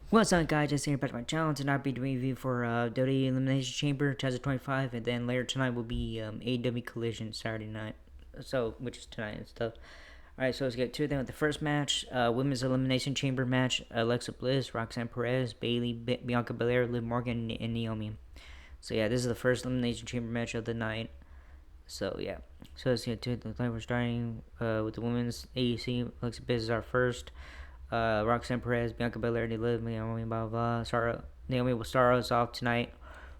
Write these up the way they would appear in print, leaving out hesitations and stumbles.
What's up, guys? Just here back to my channel. Tonight I'll be doing a review for Wwe Elimination Chamber 2025, and then later tonight will be AEW Collision Saturday night, which is tonight and stuff. Alright, so let's get to them with the first match. Women's Elimination Chamber match. Alexa Bliss, Roxanne Perez, Bayley, Bianca Belair, Liv Morgan, and Naomi. So yeah, this is the first Elimination Chamber match of the night. So yeah, so let's get to it. Looks like we're starting with the women's AEC. Alexa Bliss is our first. Roxanne Perez, Bianca Belair, Liv, Naomi, blah blah. Naomi will start us off tonight.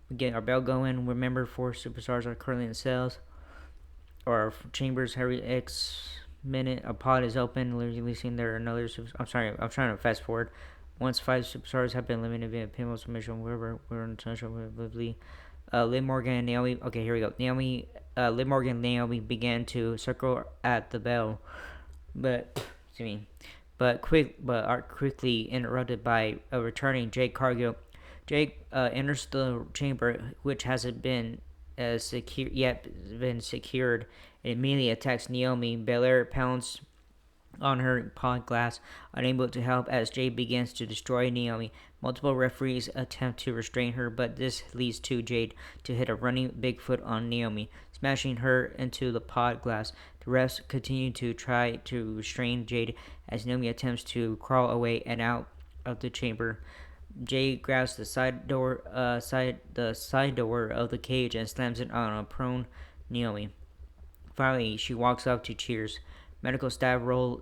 We get our bell going. Remember, 4 superstars are currently in sales. Or Chambers, Harry X minute. A pod is open, releasing their another. I'm sorry, I'm trying to fast forward. Once 5 superstars have been eliminated via pinfall submission, wherever we're in international vividly. Liv Morgan and Naomi. Okay, here we go. Liv Morgan and Naomi began to circle at the bell, but are quickly interrupted by a returning Jake Cargill. Jake enters the chamber, which hasn't been secured, and immediately attacks Naomi. Belair pounds on her pod glass, unable to help as Jay begins to destroy Naomi. Multiple referees attempt to restrain her, but this leads to Jade to hit a running Bigfoot on Naomi, smashing her into the pod glass. The refs continue to try to restrain Jade as Naomi attempts to crawl away and out of the chamber. Jade grabs the side door of the cage and slams it on a prone Naomi. Finally, she walks up to cheers. Medical staff roll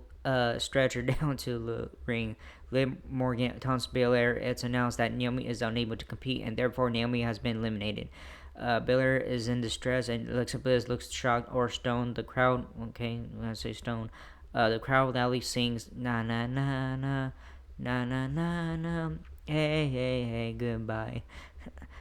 stretcher down to the ring. Liv Morgan taunts Belair. It's announced that Naomi is unable to compete, and therefore Naomi has been eliminated. Belair is in distress, and Alexa Bliss looks shocked or stoned. The crowd, okay, when I say stoned, the crowd loudly sings na na na na na na na na. Hey hey hey, goodbye.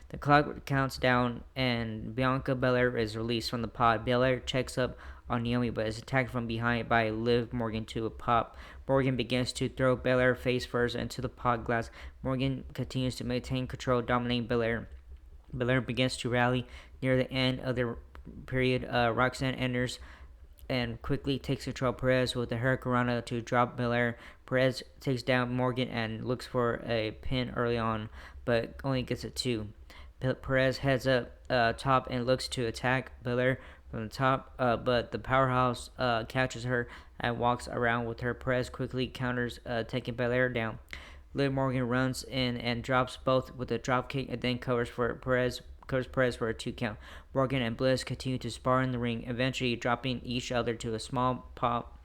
The clock counts down, and Bianca Belair is released from the pod. Belair checks up on Naomi, but is attacked from behind by Liv Morgan to a pop. Morgan begins to throw Belair face first into the pod glass. Morgan continues to maintain control, dominating Belair. Belair begins to rally near the end of the period. Roxanne enters and quickly takes control of Perez with the Hurricanrana to drop Belair. Perez takes down Morgan and looks for a pin early on, but only gets a 2. Perez heads up top and looks to attack Belair from the top, but the powerhouse catches her and walks around with her. Perez quickly counters, taking Belair down. Liv Morgan runs in and drops both with a drop kick, and then covers Perez for a 2 count. Morgan and Bliss continue to spar in the ring, eventually dropping each other to a small pop.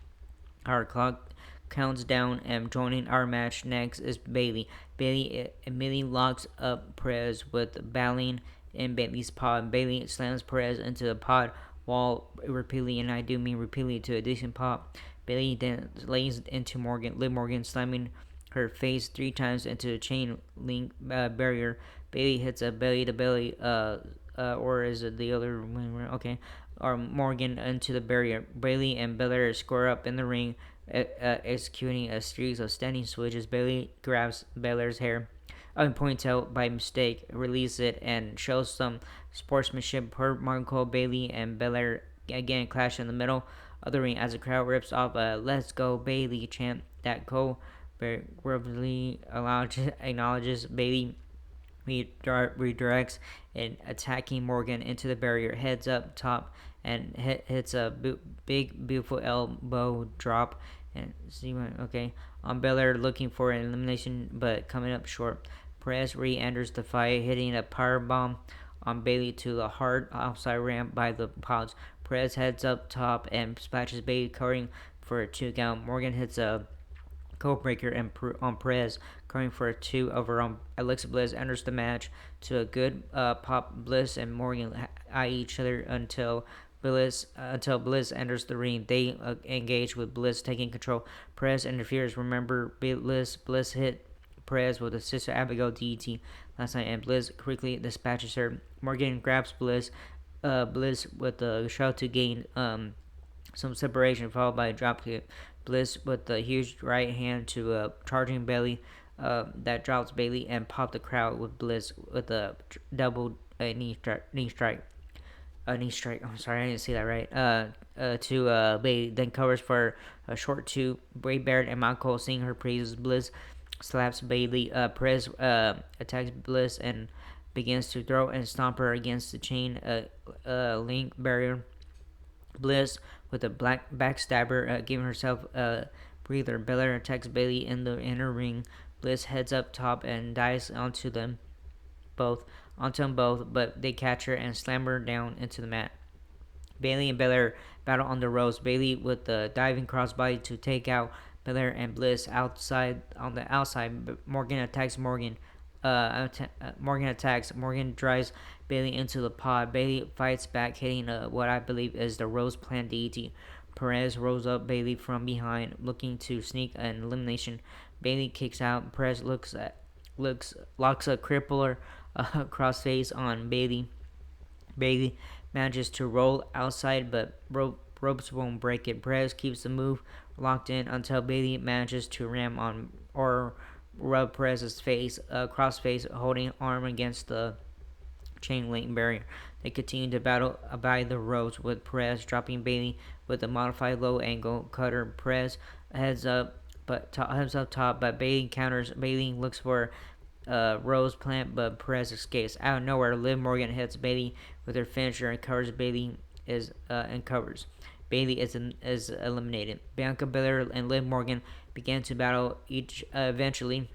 Our clock counts down, and joining our match next is Bayley. Bayley immediately locks up Perez with Baleen in Bayley's pod. Bayley slams Perez into the pod wall repeatedly, and I do mean repeatedly, to a decent pop. Bayley then lays into Liv Morgan, slamming her face 3 times into the chain link barrier. Bayley hits a belly to belly, or is it the other? Okay, or Morgan into the barrier. Bayley and Belair square up in the ring, executing a series of standing switches. Bayley grabs Belair's hair, ponytail by mistake, releases it, and shows some sportsmanship. Per Marco, Bayley and Belair again clash in the middle of the ring as the crowd rips off a "Let's Go Bayley" chant that Cole verbally acknowledges. Bayley redirects and attacking Morgan into the barrier, heads up top, and hits a big beautiful elbow drop. And okay, on Belair looking for an elimination, but coming up short. Perez re-enters the fight, hitting a power bomb on Bayley to the hard outside ramp by the pods. Perez heads up top and splashes Bayley, covering for a 2 count. Morgan hits a code breaker on Perez, going for a 2 over on Alexa Bliss. Enters the match to a good pop. Bliss and Morgan eye each other until Bliss enters the ring. They engage with Bliss taking control. Perez interferes. Remember, Bliss hit Perez with a Sister Abigail DT last night, and Bliss quickly dispatches her. Morgan grabs Bliss with a shove to gain some separation, followed by a drop kick. Bliss with the huge right hand to charging Bayley that drops Bayley and popped the crowd with Bliss with a double knee strike. Knee strike. I'm sorry, I didn't say that right. To Bayley, then covers for a short 2. Bray Barrett and Michael sing her praises. Bliss slaps Bailey. Perez attacks Bliss and begins to throw and stomp her against the chain link barrier. Bliss with a black backstabber, giving herself a breather. Belair attacks Bailey in the inner ring. Bliss heads up top and dives both onto them both, but they catch her and slam her down into the mat. Bailey and Belair battle on the ropes. Bailey with the diving crossbody to take out Belair and Bliss outside on the outside. But Morgan attacks Morgan. Morgan attacks. Morgan drives Bailey into the pod. Bailey fights back, hitting what I believe is the Rose Plant deity. Perez rolls up Bailey from behind, looking to sneak an elimination. Bailey kicks out. Perez locks a crippler crossface on Bailey. Bailey manages to roll outside, but ropes won't break it. Perez keeps the move locked in until Bailey manages to ram on or rub Perez's face, crossface, holding arm against the chain link barrier. They continue to battle by the ropes, with Perez dropping Bailey with a modified low angle cutter. Perez heads up top, but Bailey counters. Bailey looks for Rose Plant, but Perez escapes. Out of nowhere, Liv Morgan hits Bailey with her finisher and covers Bailey and covers. Bailey is eliminated. Bianca Belair and Liv Morgan began to battle each eventually.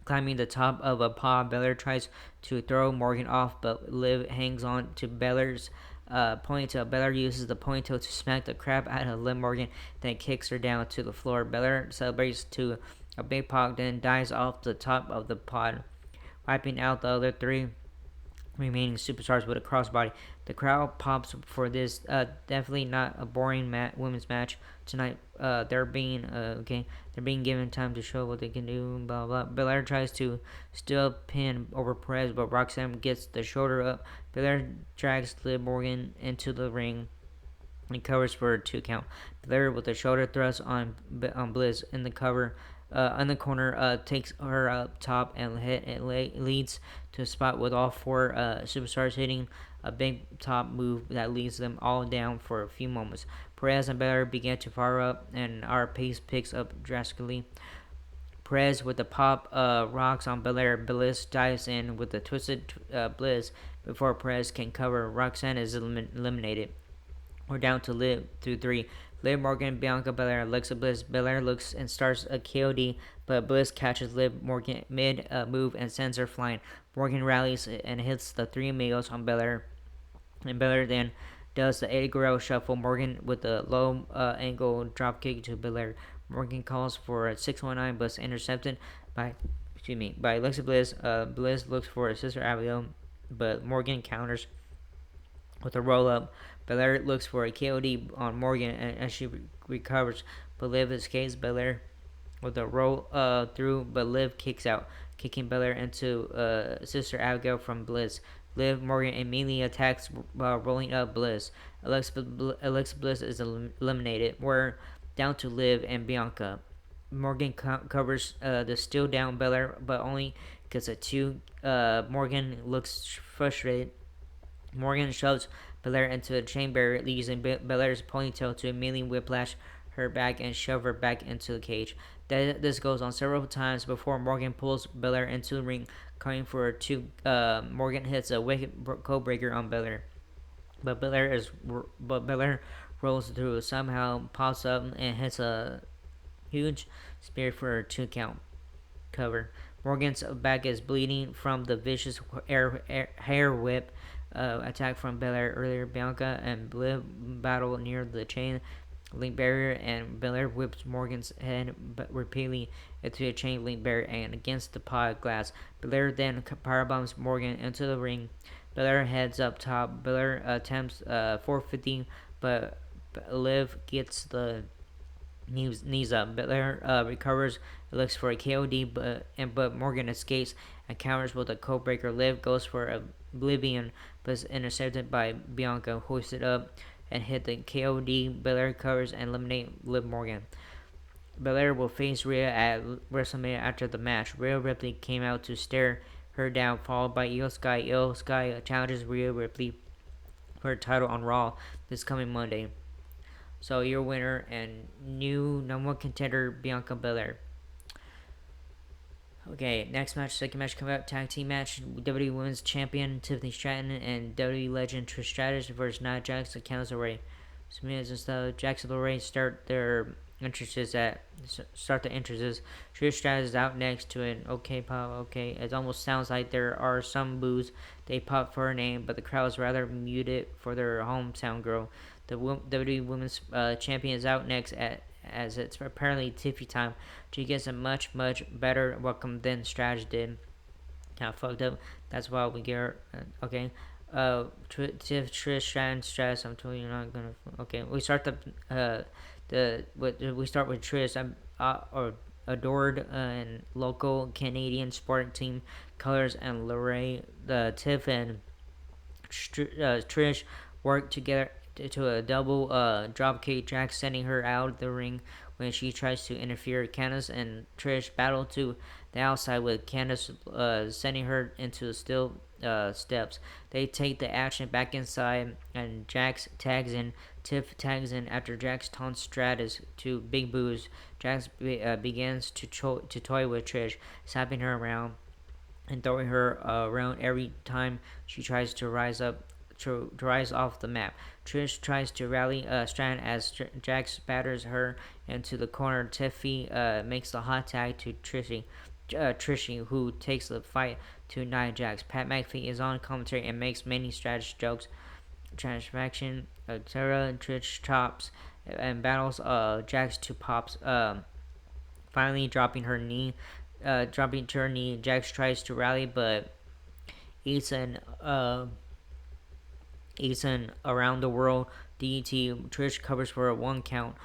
Climbing the top of a pod, Belair tries to throw Morgan off, but Liv hangs on to Belair's ponytail. Belair uses the ponytail to smack the crap out of Liv Morgan, then kicks her down to the floor. Belair celebrates to a big pop, then dives off the top of the pod, wiping out the other three remaining superstars with a crossbody. The crowd pops for this. Definitely not a boring women's match tonight. They're being given time to show what they can do. Blah blah. Belair tries to still pin over Perez, but Roxanne gets the shoulder up. Belair drags Liv Morgan into the ring and covers for a 2 count. Belair with a shoulder thrust on Bliss in the cover. In the corner, takes her up top and leads to a spot with all 4 superstars hitting a big top move that leads them all down for a few moments. Perez and Belair begin to fire up, and our pace picks up drastically. Perez with the pop rocks on Belair. Bliss dives in with the twisted Bliss before Perez can cover. Roxanne is eliminated. We're down to Liv through 3. Liv Morgan, Bianca Belair, Alexa Bliss. Belair looks and starts a KOD, but Bliss catches Liv Morgan mid move and sends her flying. Morgan rallies and hits the 3 amigos on Belair, and Belair then does the Eddie Guerrero shuffle. Morgan with a low angle dropkick to Belair. Morgan calls for a 619, but intercepted by Alexa Bliss. Bliss looks for a Sister Abigail, but Morgan counters with a roll up. Belair looks for a KOD on Morgan as she recovers, but Liv escapes Belair with a roll through, but Liv kicks out, kicking Belair into Sister Abigail from Bliss. Liv Morgan immediately attacks, rolling up Bliss. Alexa Bliss is eliminated. We're down to Liv and Bianca. Morgan covers the still down Belair, but only gets a 2. Morgan looks frustrated. Morgan shoves Belair into the chain barrier, using Belair's ponytail to immediately whiplash her back and shove her back into the cage. This goes on several times before Morgan pulls Belair into the ring, coming for a 2. Morgan hits a wicked code breaker on Belair, but Belair rolls through, somehow pops up and hits a huge spear for a 2 count cover. Morgan's back is bleeding from the vicious hair whip attack from Belair earlier. Bianca and Liv battle near the chain link barrier, and Belair whips Morgan's head repeatedly into the chain link barrier and against the pod glass. Belair then powerbombs Morgan into the ring. Belair heads up top. Belair attempts 450, but Liv gets the knees up. Belair recovers. It looks for a KOD, but Morgan escapes and counters with a code breaker. Liv goes for Oblivion, but is intercepted by Bianca, hoisted up and hit the KOD. Belair covers and eliminates Liv Morgan. Belair will face Rhea at WrestleMania after the match. Rhea Ripley came out to stare her down, followed by Io Sky. Io Sky challenges Rhea Ripley for her title on Raw this coming Monday. So your winner and new number 1 contender, Bianca Belair. Okay, next match, second match coming up, tag team match, WWE Women's Champion Tiffany Stratton and WWE Legend Trish Stratus versus Nia Jax and Candice LeRae. Smiths and stuff. Jax and LeRae start their entrances at start the entrances. Trish Stratus is out next to an okay pop. Okay, it almost sounds like there are some boos. They pop for her name, but the crowd is rather muted for their hometown girl. The WWE Women's Champion is out next at as it's apparently Tiffy time. She gets a much better welcome than Stratus did. Kind of fucked up. That's why we get her. Okay. Trish Stratus. I'm totally not gonna. Okay, we start we start with Trish. Or adored and local Canadian sporting team colors, and Lorraine, the Tiff and Trish work together to a double dropkick. Jax sending her out of the ring when she tries to interfere. Candice and Trish battle to the outside with Candice sending her into the steel steps. They take the action back inside, and Jax tags in. Tiff tags in after Jax taunts Stratus to big boos. Jax begins to toy with Trish, slapping her around and throwing her around every time she tries to rise off the map. Trish tries to rally Strand as Jax batters her into the corner. Tiffy makes the hot tag to Trishy, who takes the fight to Nia Jax. Pat McAfee is on commentary and makes many strategy jokes. Transfaction, Tara and Trish chops and battles Jax to pops. Finally dropping to her knee. Jax tries to rally, but Ethan around the world DDT. Trish covers for a 1 count.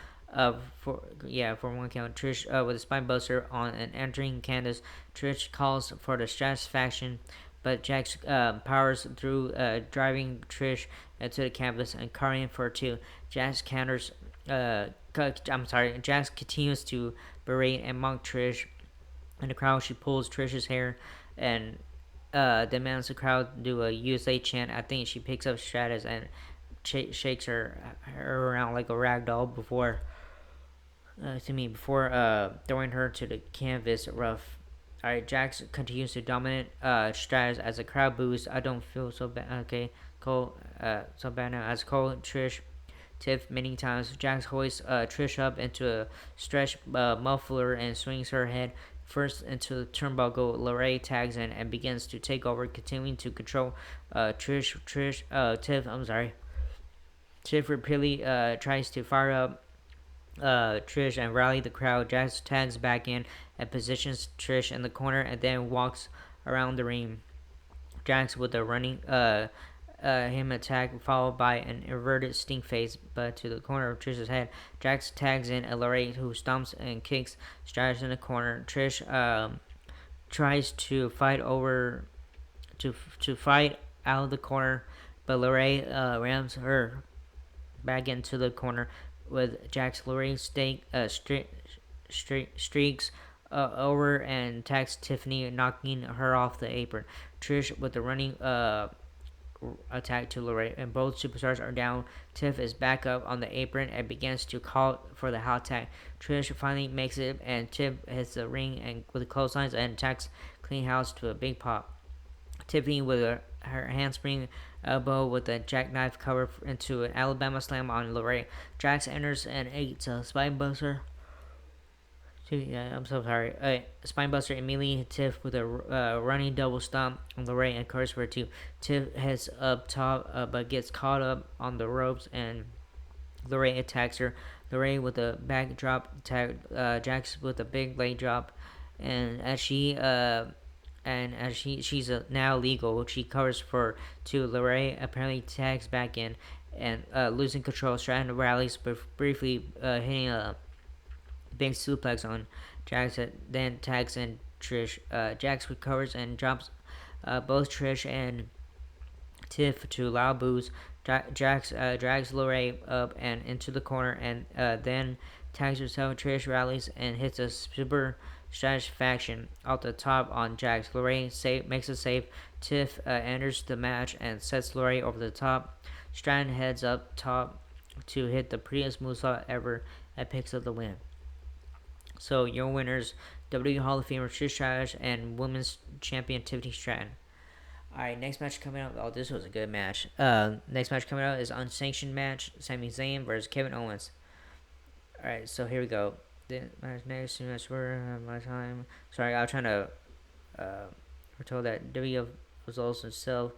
For 1 count. Trish with a spine buster on an entering Candice. Trish calls for the Satisfaction, but Jax powers through, driving Trish to the canvas and carrying for 2. Jax counters. Jax continues to berate and mock Trish. In the crowd, she pulls Trish's hair and demands the crowd do a USA chant. I think she picks up Stratus and shakes her around like a rag doll before throwing her to the canvas rough. Alright, Jax continues to dominate Stratus as the crowd boos. I don't feel so bad. Okay, Cole, so bad now. As Cole, Trish, Tiff many times. Jax hoists Trish up into a stretch muffler and swings her head first into the turnbuckle. Lorraine tags in and begins to take over, continuing to control Tiff. Tiff repeatedly tries to fire up Trish and rally the crowd. Jax tags back in and positions Trish in the corner and then walks around the ring. Jax with a running him attack followed by an inverted stink face but to the corner of Trish's head. Jax tags in a Lorraine who stomps and kicks Stratus in the corner. Trish tries to fight out of the corner, but Lorraine rams her back into the corner with Jax. Lorraine streaks over and attacks Tiffany, knocking her off the apron. Trish with the running attack to Lorraine, and both superstars are down. Tiff is back up on the apron and begins to call for the hot tag. Trish finally makes it, and Tiff hits the ring and with the clotheslines and attacks Clean House to a big pop. Tiffany with her handspring elbow with a jackknife cover into an Alabama slam on Lorraine. Jax enters and eats a spinebuster. I'm so sorry. Spinebuster immediately hits Tiff with a running double stomp on Lorraine and curves for 2. Tiff heads up top, but gets caught up on the ropes, and Lorraine attacks her. Lorraine with a backdrop attack, Jax with a big leg drop, and as she's now legal, she covers for 2. Lorraine apparently tags back in and losing control. Stratton rallies briefly, hitting a big suplex on Jax, then tags in Trish. Jax recovers and drops both Trish and Tiff to loud boos. Jax drags Lorraine up and into the corner, and then tags herself. Trish rallies and hits a super Satisfaction off the top on Jax. Lorraine makes a save. Tiff enters the match and sets Lorraine over the top. Stratton heads up top to hit the prettiest moonsault ever and picks up the win. So your winners, WWE Hall of Famer Trish Stratus, and Women's Champion Tiffany Stratton. Alright, next match coming up. Oh, this was a good match. Next match coming out is unsanctioned match: Sami Zayn versus Kevin Owens. Alright, so here we go. The match next match were my time. Sorry, I was trying to. We're told that W was also self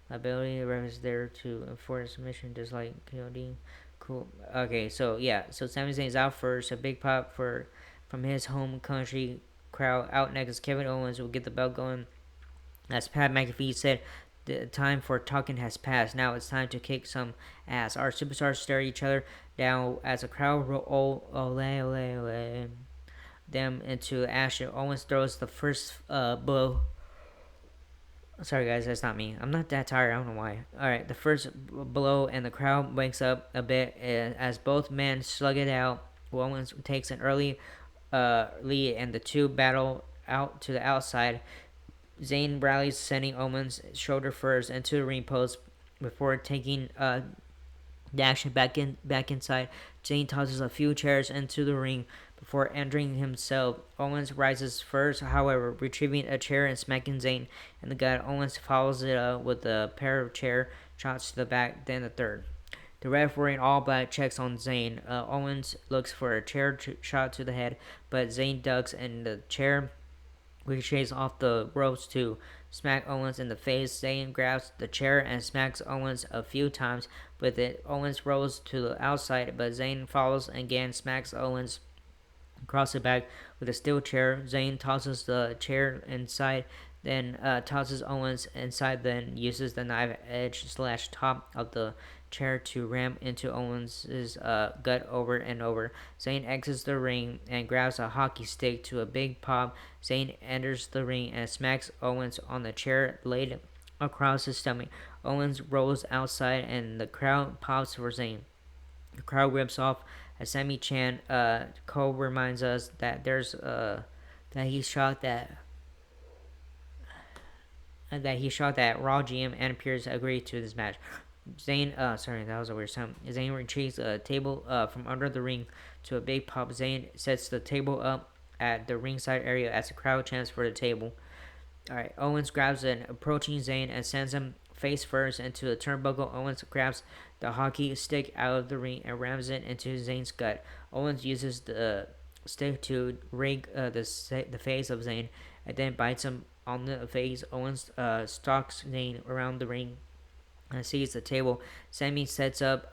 liability. The ref is there to enforce submission, just like KOD. Cool. Okay, so yeah, so Sami Zayn's out first. A big pop from his home country crowd. Out next, Kevin Owens will get the belt going. As Pat McAfee said, the time for talking has passed. Now it's time to kick some ass. Our superstars stare at each other down as a crowd ole them into action. Owens throws the first blow. Sorry guys, that's not me. I'm not that tired. I don't know why. Alright, the first blow and the crowd wakes up a bit as both men slug it out. Owens takes an early lead and the two battle out to the outside. Zayn rallies, sending Owens shoulder first into the ring post before taking dashing back inside. Zayn tosses a few chairs into the ring before entering himself. Owens rises first, however, retrieving a chair and smacking Zayn in the gut. Owens follows it up with a pair of chair shots to the back, then the third. The ref wearing all black checks on Zayn. Owens looks for a chair shot to the head, but Zayn ducks and the chair ricochets off the ropes to smack Owens in the face. Zayn grabs the chair and smacks Owens a few times with it. Owens rolls to the outside, but Zayn follows and again smacks Owens across the back with a steel chair. Zayn tosses the chair inside, then tosses Owens inside, then uses the knife edge / top of the chair to ram into Owens' gut over and over. Zayn exits the ring and grabs a hockey stick to a big pop. Zayn enters the ring and smacks Owens on the chair laid across his stomach. Owens rolls outside and the crowd pops for Zayn. The crowd rips off as Sami Chan. Cole reminds us that that he shot that Raw GM and Pierce agreed to this match. Zayn, sorry, that was a weird sound. Zayn retrieves a table from under the ring to a big pop. Zayn sets the table up at the ringside area as the crowd chants for the table. Alright, Owens grabs an approaching Zayn and sends him face first into the turnbuckle. Owens grabs the hockey stick out of the ring and rams it into Zayn's gut. Owens uses the stick to rig the face of Zayn and then bites him on the face. Owens stalks Zayn around the ring and sees the table. Sami sets up.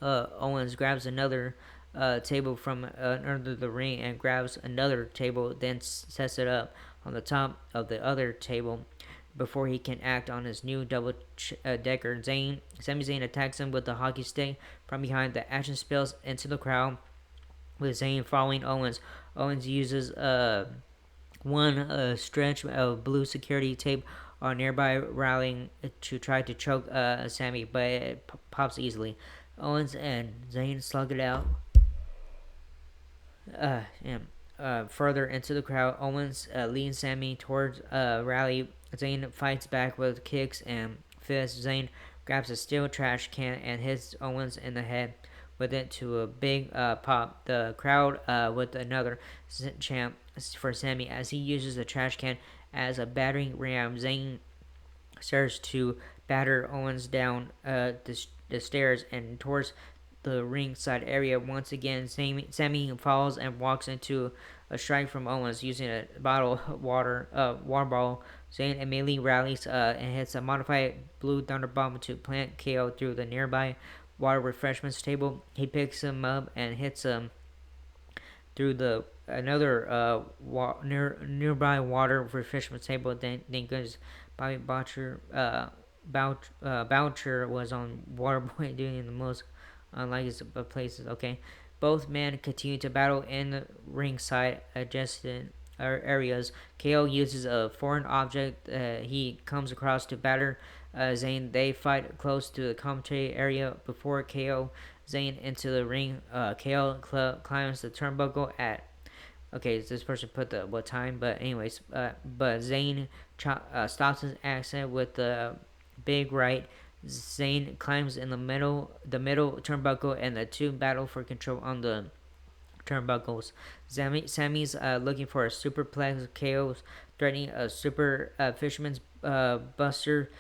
Owens grabs another table from under the ring and grabs another table, then sets it up on the top of the other table before he can act on his new double-decker. Sami Zayn attacks him with the hockey stick from behind. The action spills into the crowd with Zayn following Owens. Owens uses one stretch of blue security tape on nearby rallying to try to choke Sami, but it pops easily. Owens and Zayn slug it out. Further into the crowd, Owens leads Sami towards rally. Zayn fights back with kicks and fists. Zayn grabs a steel trash can and hits Owens in the head with it to a big pop. The crowd with another chant for Sami as he uses the trash can as a battering ram. Zayn starts to batter Owens down the stairs and towards the ringside area. Once again, Sami falls and walks into a strike from Owens using a bottle of water bottle. Zayn immediately rallies and hits a modified blue thunder bomb to plant KO through the nearby water refreshments table. He picks him up and hits him through the another nearby water refreshment table. Then goes Bobby Boucher. Boucher was on Waterboy doing the most unlikely of places. Okay, both men continue to battle in the ringside adjacent areas. KO uses a foreign object he comes across to batter Zayn. They fight close to the commentary area before KO Zayn into the ring. KO climbs the turnbuckle at. Okay, this person put the what time, but anyways, but Zayn stops his accent with the big right. Zayn climbs in the middle turnbuckle, and the two battle for control on the turnbuckles. Sammy's looking for a superplex. KO's threatening a super fisherman's buster.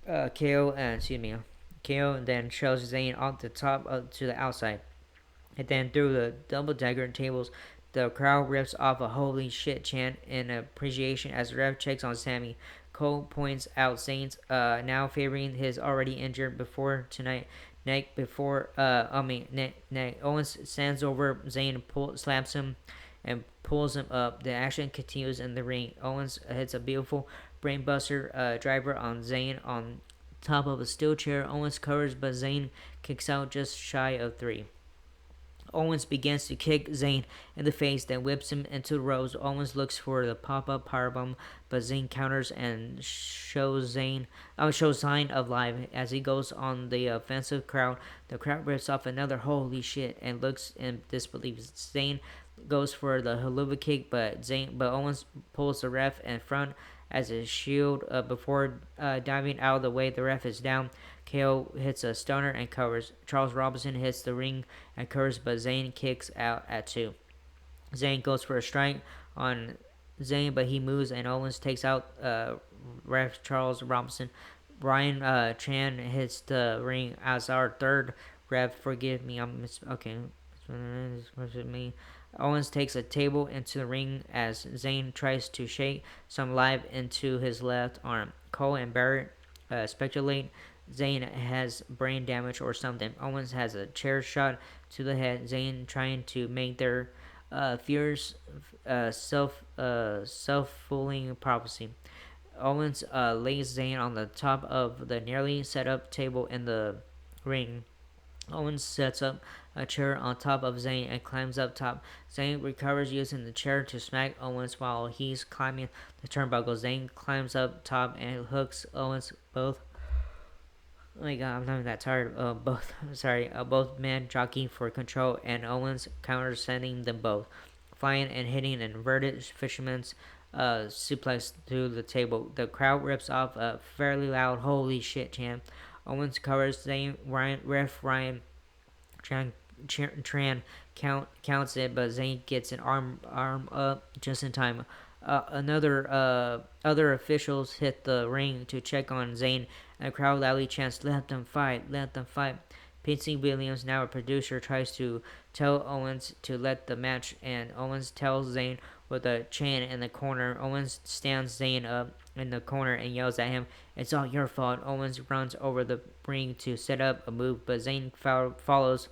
KO and excuse me. KO then shows Zayn off the top to the outside. And then through the double dagger tables, the crowd rips off a holy shit chant in appreciation as the ref checks on Sammy. Cole points out Zayn's now favoring his already injured before tonight neck before neck. Owens stands over Zayn, slaps him, and pulls him up. The action continues in the ring. Owens hits a beautiful brainbuster driver on Zayn on top of a steel chair. Owens covers, but Zayn kicks out just shy of 3. Owens begins to kick Zayn in the face, then whips him into the ropes. Owens looks for the pop-up powerbomb, but Zayn counters and shows sign of life as he goes on the offensive crowd. The crowd rips off another holy shit and looks in disbelief. Zayn goes for the haluva kick, but Owens pulls the ref in front as a shield before diving out of the way. The ref is down. KO hits a stunner and covers. Charles Robinson hits the ring and covers, but Zayn kicks out at 2. Zayn goes for a strike on Zayn, but he moves and Owens takes out ref Charles Robinson. Ryan Chan hits the ring as our third ref. Forgive me, okay. Me. Owens takes a table into the ring as Zayn tries to shake some life into his left arm. Cole and Barrett speculate Zayn has brain damage or something. Owens has a chair shot to the head. Zayn trying to make their fears self-fulfilling prophecy. Owens lays Zayn on the top of the nearly set up table in the ring. Owens sets up a chair on top of Zayn and climbs up top. Zayn recovers using the chair to smack Owens while he's climbing the turnbuckle. Zayn climbs up top and hooks Owens both. Oh my god, I'm not even that tired. Both men jockeying for control, and Owens counters, sending them both flying and hitting an inverted fisherman's suplex through the table. The crowd rips off a fairly loud "Holy shit" chant. Owens covers Zayn. Ref Ryan Tran counts it, but Zayn gets an arm up just in time. Other officials hit the ring to check on Zayn, and the crowd loudly chants, "Let them fight! Let them fight!" Pincy Williams, now a producer, tries to tell Owens to let the match end. Owens tells Zayn with a chant in the corner. Owens stands Zayn up in the corner and yells at him, "It's all your fault." Owens runs over the ring to set up a move, but Zayn follows,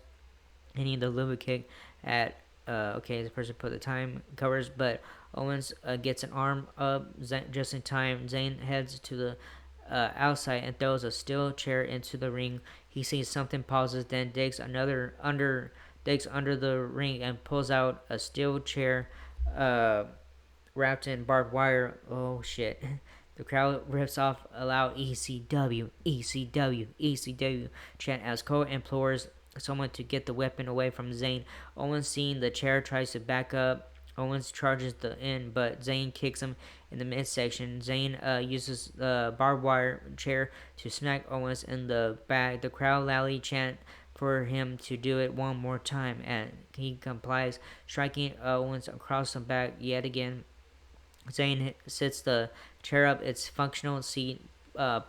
hitting the luva kick at this person put the time covers, but Owens gets an arm up just in time. Zayn heads to the outside and throws a steel chair into the ring. He sees something, pauses, then digs under the ring and pulls out a steel chair wrapped in barbed wire. Oh shit. The crowd rips off a loud ECW, ECW, ECW chant as Cole implores someone to get the weapon away from Zayn. Owens, seeing the chair, tries to back up. Owens charges the end, but Zayn kicks him in the midsection. Zayn uses the barbed wire chair to smack Owens in the back. The crowd loudly chant for him to do it one more time, and he complies, striking Owens across the back yet again. Zayn sits the chair up its functional seat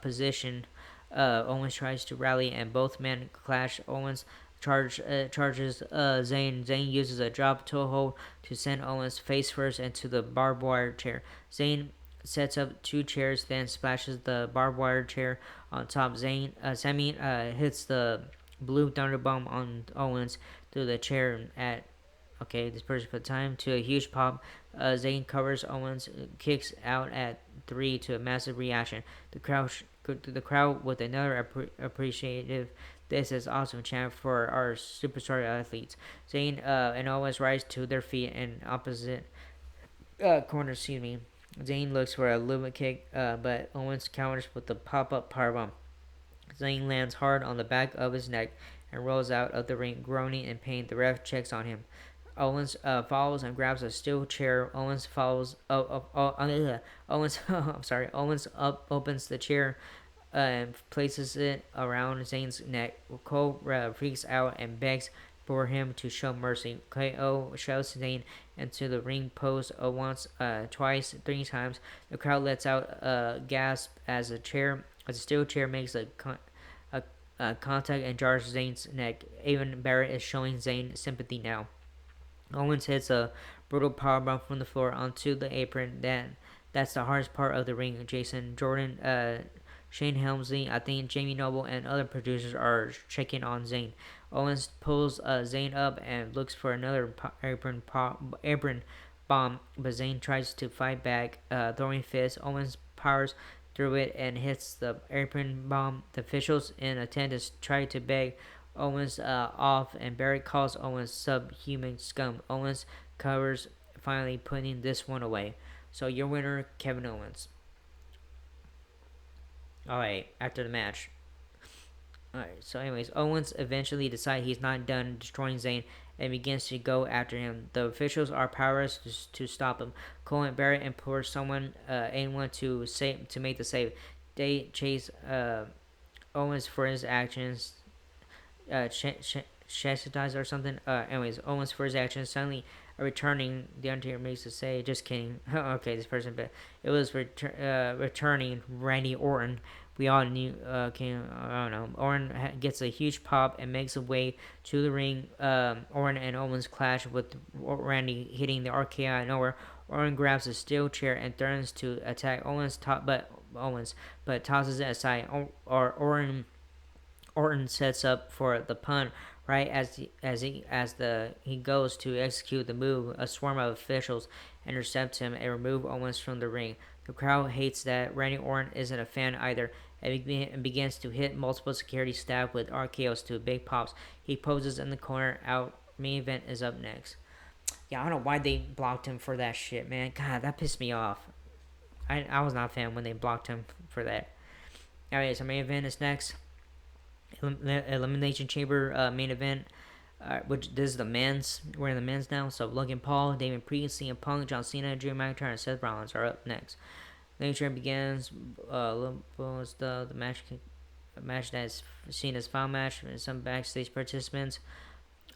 position. Owens tries to rally, and both men clash. Owens charges Zayn. Zayn uses a drop toe hold to send Owens face first into the barbed wire chair. Zayn sets up 2 chairs, then splashes the barbed wire chair on top. Sammy hits the blue thunderbomb on Owens through the chair at this person put time to a huge pop. Zayn covers Owens, kicks out at 3 to a massive reaction. The crowd with another appreciative "This is awesome" chant for our superstar athletes. Zayn and Owens rise to their feet in opposite corners. Zayn looks for a luva kick, but Owens counters with the pop-up powerbomb. Zayn lands hard on the back of his neck and rolls out of the ring, groaning in pain. The ref checks on him. Owens follows and grabs a steel chair. Owens follows. Owens. Owens opens the chair and places it around Zayn's neck. Cole freaks out and begs for him to show mercy. KO shoves Zayn into the ring post once, twice, three times. The crowd lets out a gasp as a steel chair makes a, contact and jars Zayn's neck. Even Barrett is showing Zayn sympathy now. Owens hits a brutal powerbomb from the floor onto the apron. That's the hardest part of the ring. Jason Jordan, Shane Helmsley, I think Jamie Noble, and other producers are checking on Zayn. Owens pulls Zayn up and looks for another apron bomb, but Zayn tries to fight back, throwing fists. Owens powers through it and hits the apron bomb. The officials in attendance try to beg Owens off, and Barrett calls Owens subhuman scum. Owens covers, finally putting this one away. So your winner, Kevin Owens. Alright, after the match. Alright, so anyways, Owens eventually decides he's not done destroying Zayn and begins to go after him. The officials are powerless to stop him. Cole and Barrett implore anyone to make the save. They chase Owens for his actions, chastised or something. Anyways, Owens for his actions. Suddenly, returning, the Undertaker makes a say. Just kidding. Okay, this person, but it was returning Randy Orton. We all knew. I don't know. Orton gets a huge pop and makes a way to the ring. Orton and Owens clash with Randy hitting the RKO out of nowhere. Orton grabs a steel chair and threatens to attack Owens, but tosses it aside. Orton sets up for the pun right he goes to execute the move. A swarm of officials intercept him and remove Owens from the ring. The crowd hates that. Randy Orton isn't a fan either and begins to hit multiple security staff with RKOs to big pops. He poses in the corner. Main event is up next. Yeah, I don't know why they blocked him for that shit, man. God, that pissed me off. I was not a fan when they blocked him for that. Alright, so main event is next. Elimination Chamber main event, which this is the men's. We're in the men's now. So Logan Paul, Damon Priest, CM Punk, John Cena, Drew McIntyre, and Seth Rollins are up next. Elimination begins. The match that is seen as final match. And some backstage participants.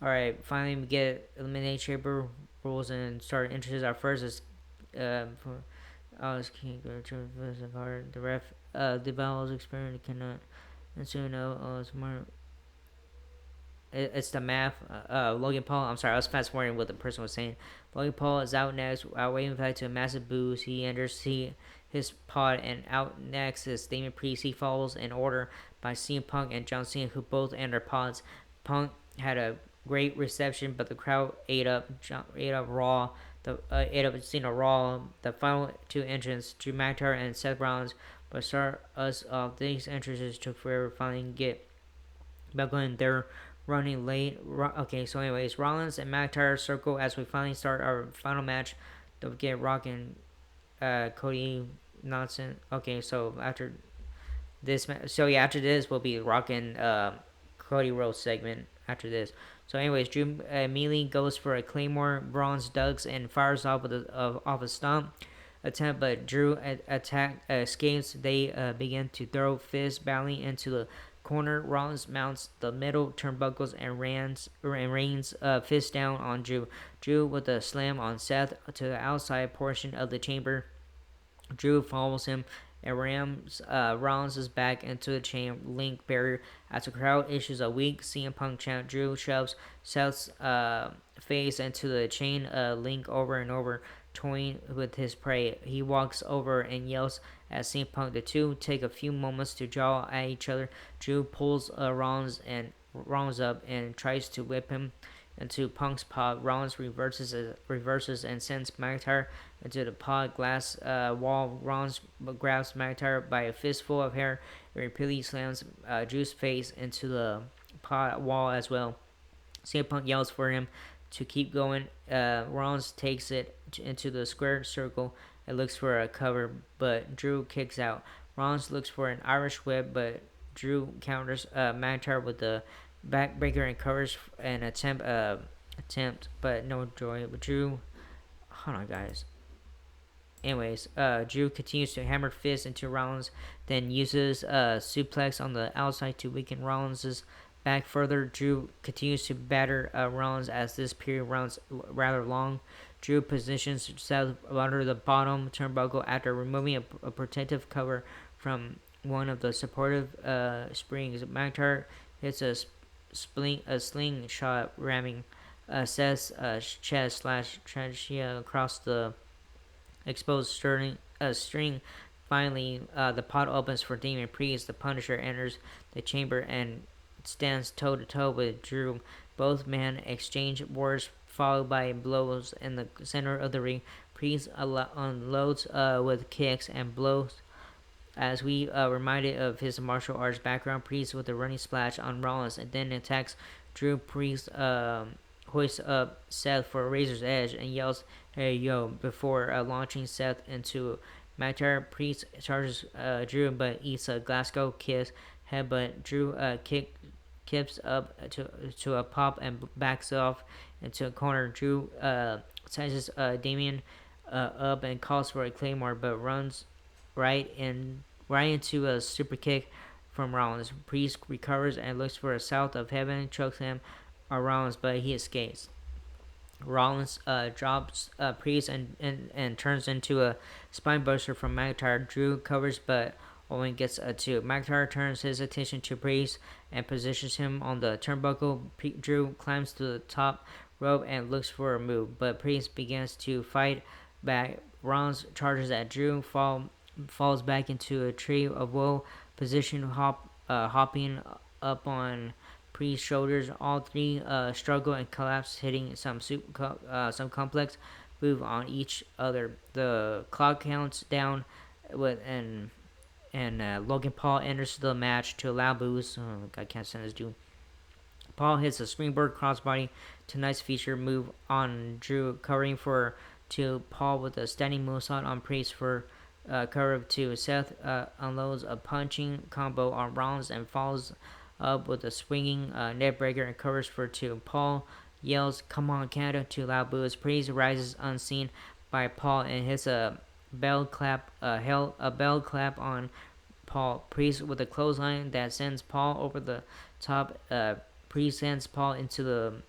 All right, finally we get Elimination Chamber rules and start introduce our first is for Alex King the ref develops experience cannot. And soon, it's the math. Logan Paul. I'm sorry, I was fast forwarding what the person was saying. Logan Paul is out next. Waiting back to a massive boost. He enters his pod, and out next is Damon Priest. He follows in order by CM Punk and John Cena, who both enter pods. Punk had a great reception, but the crowd ate up Raw. Ate up Cena Raw. The final two entrants, Drew McIntyre and Seth Rollins. But start us off, these entrances took forever to finally get back going. They're running late. Okay, so anyways, Rollins and McIntyre circle as we finally start our final match. Don't get Rock and Cody nonsense. Okay, so after this, after this will be Rock and Cody Rhodes segment after this. So anyways, Drew immediately goes for a Claymore, Rollins ducks and fires off a stomp attempt, but Drew escapes. They begin to throw fists battling into the corner. Rollins mounts the middle turnbuckles and rains fist down on Drew. Drew with a slam on Seth to the outside portion of the chamber. Drew follows him and rams Rollins' back into the chain link barrier as the crowd issues a weak CM Punk chant. Drew shoves Seth's face into the chain link over and over, toying with his prey. He walks over and yells at CM Punk. The two take a few moments to jaw at each other. Drew pulls Rollins up and tries to whip him into Punk's pod. Rollins reverses and sends McIntyre into the pod glass wall. Rollins grabs McIntyre by a fistful of hair and repeatedly slams Drew's face into the pod wall as well. CM Punk yells for him to keep going. Rollins takes it into the square circle and looks for a cover, but Drew kicks out. Rollins looks for an Irish whip, but Drew counters McIntyre with the backbreaker and covers an attempt, but no joy. But Drew, hold on, guys. Anyways, Drew continues to hammer fists into Rollins, then uses a suplex on the outside to weaken Rollins' back further. Drew continues to batter Rollins as this period runs rather long. Drew positions himself under the bottom turnbuckle after removing a protective cover from one of the supportive springs. McIntyre hits a slingshot, ramming Seth's chest slash trachea across the exposed string. Finally, the pot opens for Damian Priest. The Punisher enters the chamber and stands toe to toe with Drew. Both men exchange words, followed by blows in the center of the ring. Priest unloads with kicks and blows. As we reminded of his martial arts background, Priest with a running splash on Rollins and then attacks Drew. Priest hoists up Seth for a Razor's Edge and yells, "Hey yo," before launching Seth into McIntyre. Priest charges Drew but eats a Glasgow kiss headbutt. Drew kicks up to a pop and backs off into a corner. Drew sizes Damien up and calls for a claymore, but runs right into a super kick from Rollins. Priest recovers and looks for a South of Heaven, chokes him Rollins, but he escapes. Rollins drops Priest and turns into a spinebuster from McIntyre. Drew covers, but only gets a 2. McIntyre turns his attention to Priest and positions him on the turnbuckle. Drew climbs to the top rope and looks for a move, but Priest begins to fight back. Rollins charges at Drew, falls back into a tree of woe position, hopping up on Priest's shoulders. All three struggle and collapse, hitting some complex move on each other. The clock counts down with and Logan Paul enters the match to allow boos. Oh, I can't stand this dude. Paul hits a springboard crossbody, tonight's feature move on Drew, covering for to Paul with a standing moonsault on Priest for cover to Seth. Unloads a punching combo on Rollins and follows up with a swinging neckbreaker and covers for 2. Paul yells, "Come on, Canada," to loud boos. Priest rises unseen by Paul and hits a bell clap on Paul. Priest with a clothesline that sends Paul over the top. Priest sends Paul into the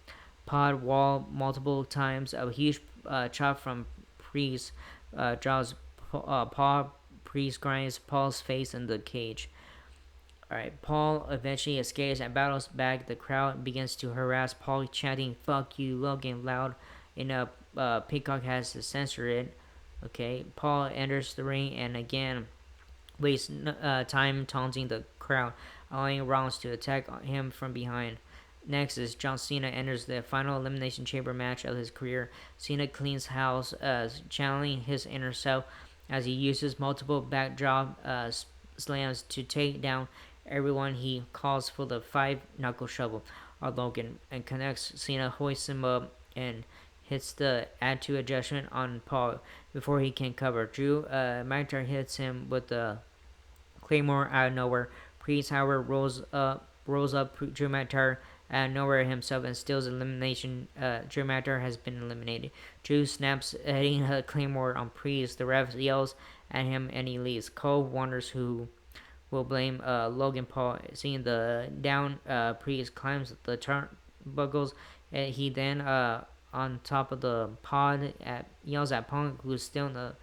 pod wall multiple times. A huge chop from Priest draws Paul. Priest grinds Paul's face in the cage. Alright, Paul eventually escapes and battles back. The crowd begins to harass Paul, chanting, "Fuck you, Logan," loud enough. Peacock has to censor it. Okay, Paul enters the ring and again wastes time taunting the crowd, allowing Rollins to attack him from behind. Next is John Cena enters the final Elimination Chamber match of his career. Cena cleans house, channeling his inner self as he uses multiple backdrop slams to take down everyone. He calls for the 5-knuckle shovel on Logan and connects. Cena hoists him up and hits the add to adjustment on Paul before he can cover. Drew McIntyre hits him with the Claymore out of nowhere. Priest, however, rolls up Drew McIntyre out of nowhere himself and steals elimination. Drew McIntyre has been eliminated. Drew snaps, hitting a Claymore on Priest. The ref yells at him and he leaves. Cole wonders who will blame Logan Paul. Seeing the down, Priest climbs the turnbuckles. He then on top of the pod yells at Punk, who's still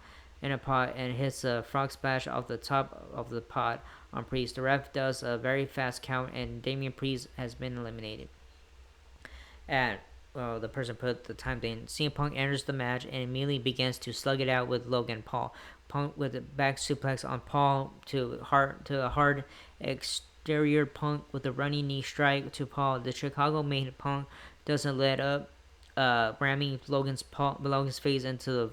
in a pod, and hits a frog splash off the top of the pod on Priest. The ref does a very fast count and Damian Priest has been eliminated. The person put the time thing. CM Punk enters the match and immediately begins to slug it out with Logan Paul. Punk with a back suplex on Paul to a hard exterior. Punk with a running knee strike to Paul. The Chicago-made Punk doesn't let up, ramming Logan's face into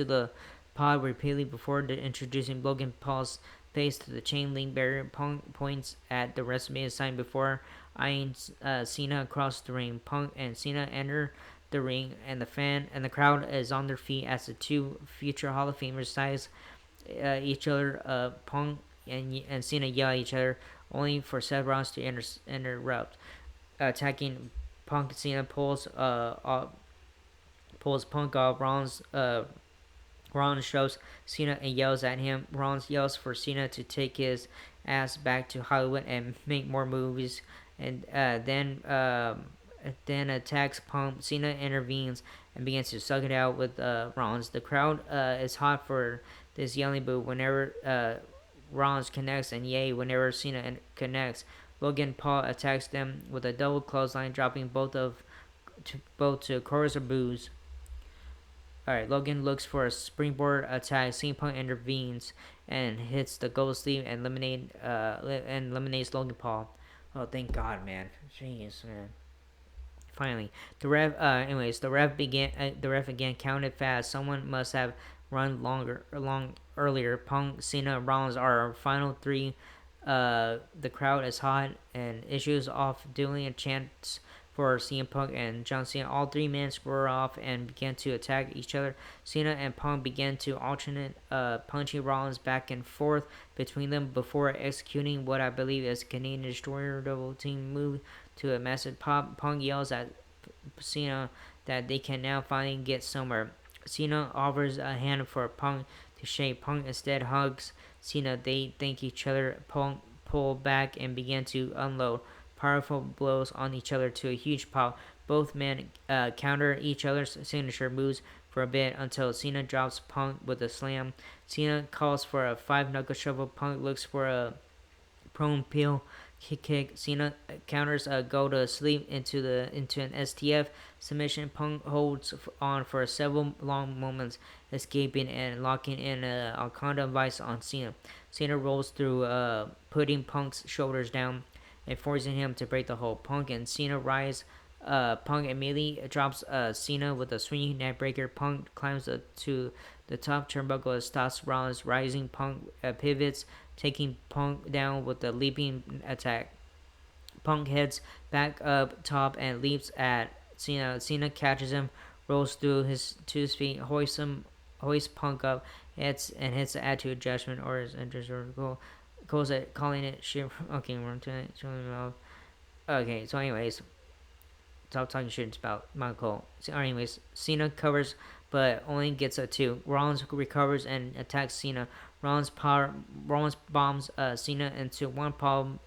the pod repeatedly before introducing Logan Paul's face to the chain link barrier. Punk points at the WrestleMania sign before eyeing Cena across the ring. Punk and Cena enter the ring, and the crowd is on their feet as the two future Hall of Famers size each other. Punk and Cena yell at each other, only for Seth Rollins to interrupt. Attacking Punk, Cena pulls Punk off. Rollins shoves Cena and yells at him. Rollins yells for Cena to take his ass back to Hollywood and make more movies and then attacks Punk. Cena intervenes and begins to suck it out with Rollins. The crowd is hot for this yelling boo whenever Rollins connects, and yay whenever Cena connects. Logan Paul attacks them with a double clothesline, dropping both to chorus of boos. Alright, Logan looks for a springboard attack. CM Punk intervenes and hits the gold sleeve and eliminates Logan Paul. Oh, thank God, man. Jeez, man. Finally, the ref began. The ref again counted fast. Someone must have run long earlier. Punk, Cena, Rollins are our final three. The crowd is hot and issues off dueling chants for CM Punk and John Cena. All three men square off and began to attack each other. Cena and Punk began to alternate punching Rollins back and forth between them before executing what I believe is a Canadian Destroyer double team move to a massive pop. Punk yells at Cena that they can now finally get somewhere. Cena offers a hand for Punk to shake. Punk instead hugs Cena. They thank each other. Punk pull back and begin to unload powerful blows on each other to a huge pop. Both men counter each other's signature moves for a bit until Cena drops Punk with a slam. Cena calls for a 5-knuckle shuffle. Punk looks for a prone peel kick. Cena counters a go to sleep into an STF submission. Punk holds on for several long moments, escaping and locking in a Alconda vice on Cena. Cena rolls through, putting Punk's shoulders down and forcing him to break the hold. Punk and Cena rise. Punk immediately drops Cena with a swinging neckbreaker. Punk climbs to the top turnbuckle and stops Rollins. Rising Punk pivots, taking Punk down with a leaping attack. Punk heads back up top and leaps at Cena. Cena catches him, rolls to his feet, hoists Punk up, hits the attitude adjustment or his entrance or goal. Calls it, calling it shit. Okay, we're into it. Okay, so anyways, stop talking shit about Michael. So anyways, Cena covers but only gets a 2. Rollins recovers and attacks Cena. Rollins bombs Cena into one pod,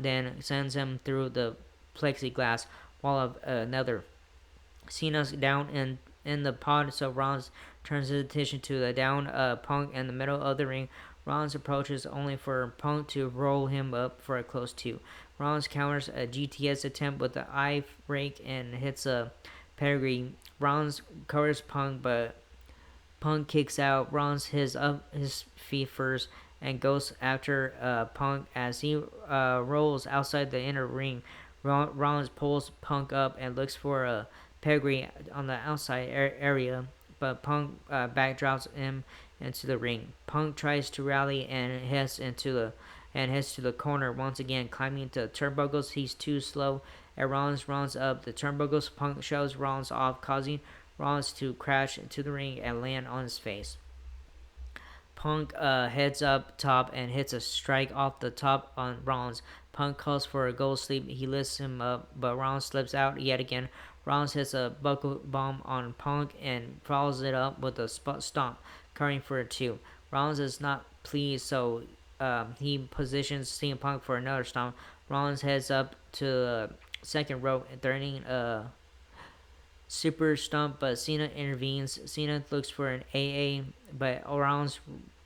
then sends him through the plexiglass wall of another. Cena's down in the pod, so Rollins turns his attention to the down Punk in the middle of the ring. Rollins approaches only for Punk to roll him up for a close 2. Rollins counters a GTS attempt with the eye rake and hits a pedigree. Rollins covers Punk, but Punk kicks out. Rollins hits up his feet first and goes after Punk as he rolls outside the inner ring. Rollins pulls Punk up and looks for a pedigree on the outside area, but Punk backdrops him into the ring. Punk tries to rally and heads to the corner once again, climbing the turnbuckles. He's too slow. And Rollins runs up the turnbuckles. Punk shoves Rollins off, causing Rollins to crash into the ring and land on his face. Punk heads up top and hits a strike off the top on Rollins. Punk calls for a gold sleep. He lifts him up, but Rollins slips out yet again. Rollins hits a buckle bomb on Punk and follows it up with a stomp, covering for a 2. Rollins is not pleased, so he positions CM Punk for another stomp. Rollins heads up to the second rope, threatening a super stomp, but Cena intervenes. Cena looks for an AA, but Rollins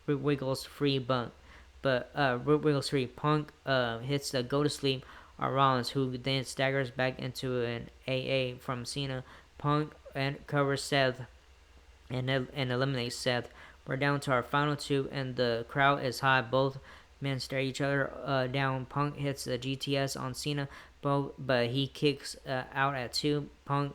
wiggles free. Wiggles free. Punk hits the go to sleep on Rollins, who then staggers back into an AA from Cena. Punk and covers Seth and eliminates Seth. We're down to our final 2, and the crowd is hot. Both men stare each other down. Punk hits the GTS on Cena, but he kicks out at 2. Punk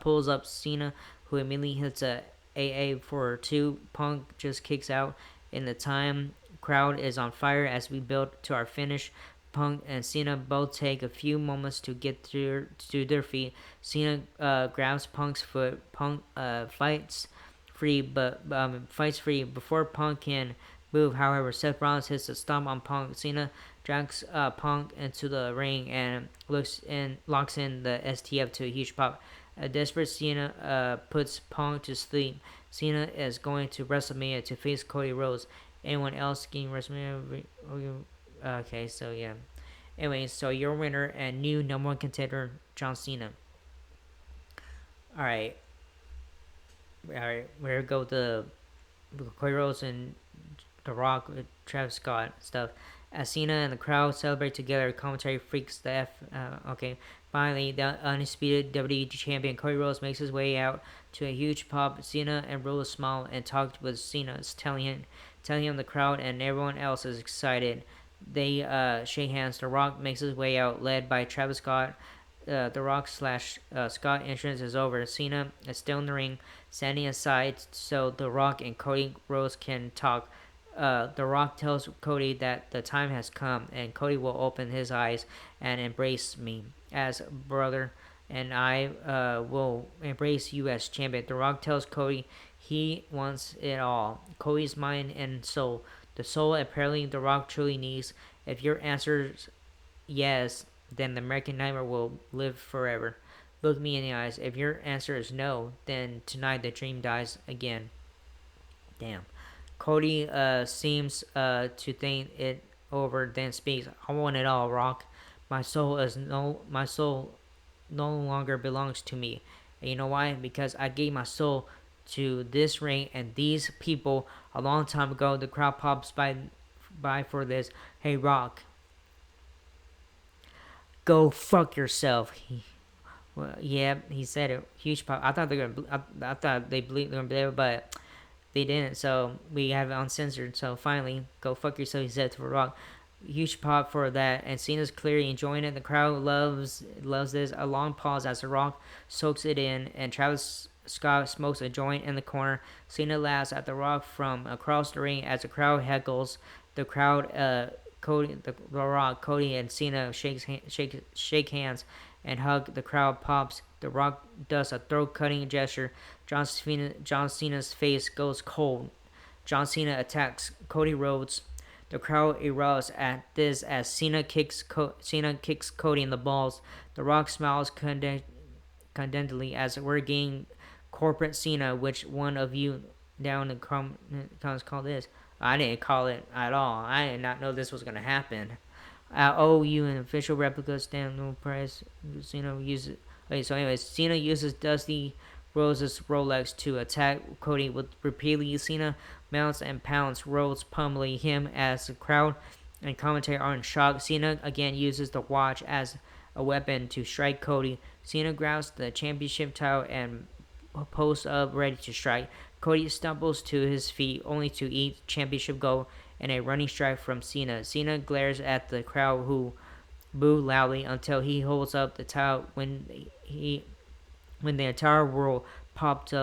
pulls up Cena, who immediately hits a AA for 2. Punk just kicks out in the time. Crowd is on fire as we build to our finish. Punk and Cena both take a few moments to get to their feet. Cena grabs Punk's foot. Punk fights free before Punk can move. However, Seth Rollins hits a stomp on Punk. Cena drags Punk into the ring and locks in the STF to a huge pop. A desperate Cena puts Punk to sleep. Cena is going to WrestleMania to face Cody Rhodes. Anyone else getting WrestleMania? Okay, so yeah. Anyway, so your winner and new number one contender, John Cena. All right, all right. Where go the Cody Rhodes and The Rock with Travis Scott stuff. As Cena and the crowd celebrate together, commentary freaks the F. Okay, finally, the undisputed WWE champion Cody Rhodes makes his way out to a huge pop. Cena and Rhodes smile and talk with Cena, telling him the crowd and everyone else is excited. They shake hands. The Rock makes his way out, led by Travis Scott. The Rock slash Scott entrance is over. Cena is still in the ring, standing aside so The Rock and Cody Rhodes can talk. The Rock tells Cody that the time has come and Cody will open his eyes and embrace me as brother, and I will embrace you as champion. The Rock tells Cody he wants it all, Cody's mind and soul. The soul apparently The Rock truly needs. If your answer's yes, then the American Nightmare will live forever. Look me in the eyes. If your answer is no, then tonight the dream dies again. Damn. Cody seems to think it over, then speaks. I want it all, Rock. My soul no longer belongs to me. And you know why? Because I gave my soul to this ring and these people a long time ago. The crowd pops by for this. Hey, Rock, go fuck yourself. Well, yeah, he said it. Huge pop. I thought I thought they were gonna believe it, but they didn't. So we have it uncensored. So finally, go fuck yourself. He said to Rock. Huge pop for that, and Cena's clearly enjoying it. The crowd loves this. A long pause as The Rock soaks it in, and Travis Scott smokes a joint in the corner. Cena laughs at The Rock from across the ring as the crowd heckles. The crowd, the Rock, Cody, and Cena shake hands and hug. The crowd pops. The Rock does a throat-cutting gesture. John Cena's face goes cold. John Cena attacks Cody Rhodes. The crowd erupts at this as Cena kicks Cody in the balls. The Rock smiles contentedly as we're getting corporate Cena. Which one of you down in the comments call this? I didn't call it at all. I did not know this was gonna happen. I owe you an official replica stamp, no price. Cena uses. Okay, so anyways, Cena uses Dusty Rhodes' Rolex to attack Cody with repeatedly. Cena mounts and pounds Rhodes, pummeling him as the crowd and commentary are in shock. Cena again uses the watch as a weapon to strike Cody. Cena grabs the championship title and posts up ready to strike. Cody stumbles to his feet only to eat championship gold and a running strike from Cena. Cena glares at the crowd who boo loudly until he holds up the title when the entire world popped,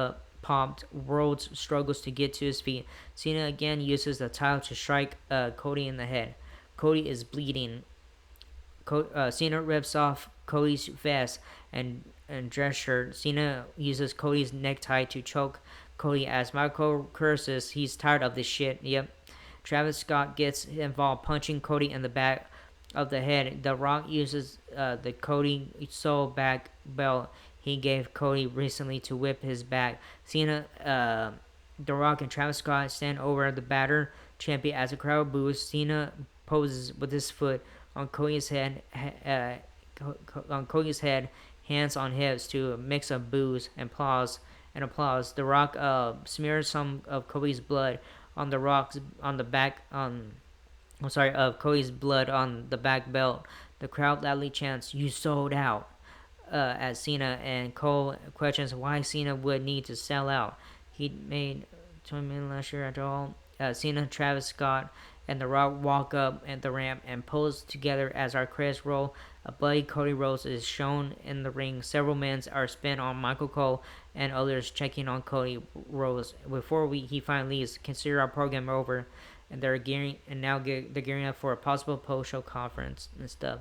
Rhodes struggles to get to his feet. Cena again uses the title to strike Cody in the head. Cody is bleeding. Cena rips off Cody's vest and dress shirt. Cena uses Cody's necktie to choke Cody as Michael curses. He's tired of this shit. Yep. Travis Scott gets involved, punching Cody in the back of the head. The Rock uses the Cody Soul back belt he gave Cody recently to whip his back. Cena, The Rock, and Travis Scott stand over the batter champion as the crowd boos. Cena poses with his foot on Cody's head, hands on hips to a mix of boos and applause. The Rock smears some of Cody's blood on the back of Cody's blood on the back belt. The crowd loudly chants, "You sold out," as Cena and Cole questions why Cena would need to sell out. He made $20 million last year after all. Cena, Travis Scott, and The Rock walk up at the ramp and pose together as our credits roll. A bloody Cody Rhodes is shown in the ring. Several men are spent on Michael Cole and others checking on Cody Rhodes. Before he finally leaves, consider our program over, and they're gearing up for a possible post-show conference and stuff.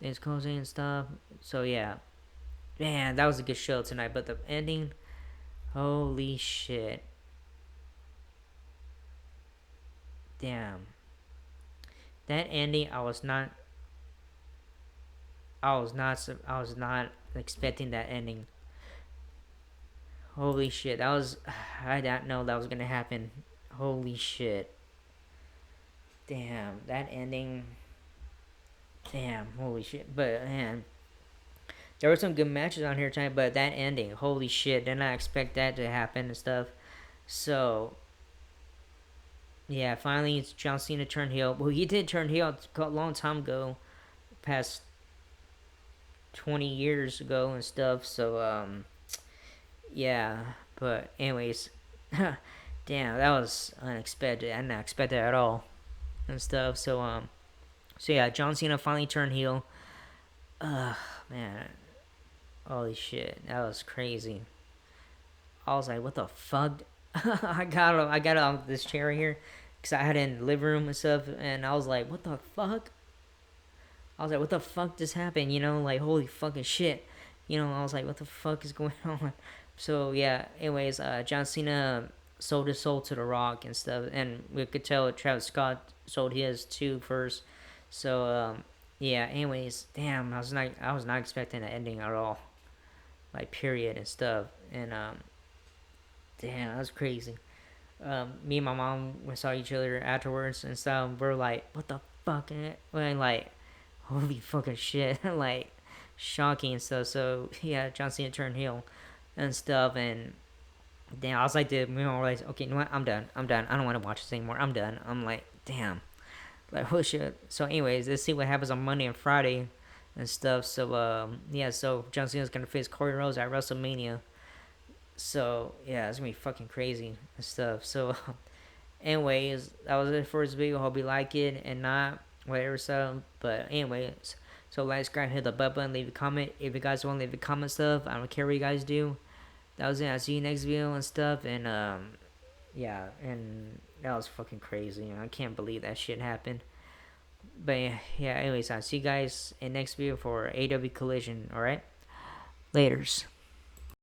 It's closing and stuff. So yeah, man, that was a good show tonight. But the ending, holy shit, damn, that ending, I was not expecting that ending. Holy shit, I didn't know that was gonna happen. Holy shit. damn, that ending. Damn, holy shit. But man, there were some good matches on here tonight, but that ending, holy shit, did not expect that to happen and stuff. So yeah, finally John Cena turned heel. Well, he did turn heel a long time ago, past 20 years ago and stuff. So yeah. But anyways, damn, that was unexpected. I didn't expect that at all and stuff. So yeah, John Cena finally turned heel. Man, holy shit, that was crazy. I was like, what the fuck? I got on this chair here because I had it in the living room and stuff, and I was like, what the fuck? I was like, what the fuck just happened? You know, like holy fucking shit. You know, I was like, what the fuck is going on? So yeah. Anyways, John Cena sold his soul to The Rock and stuff, and we could tell Travis Scott sold his too first. So yeah. Anyways, damn, I was not expecting the ending at all, like period and stuff, and damn, that was crazy. Me and my mom we saw each other afterwards and stuff. We're like, what the fuck? And like, holy fucking shit, like shocking and stuff. So yeah, John Cena turned heel and stuff, and damn, I was like, we all like, okay, you know what? I'm done. I don't want to watch this anymore. I'm done. I'm like, damn, like holy shit. So anyways, let's see what happens on Monday and Friday and stuff. So yeah, so John Cena's gonna face Corey Rhodes at WrestleMania. So yeah, it's gonna be fucking crazy and stuff. So anyways, that was it for this video. Hope you like it and not whatever. So, but anyways, so like, subscribe, hit the button, leave a comment. If you guys want to leave a comment stuff, I don't care what you guys do. That was it. I'll see you next video and stuff. And yeah, and that was fucking crazy. I can't believe that shit happened. But yeah, anyways, I'll see you guys in next video for AW Collision. All right, laters.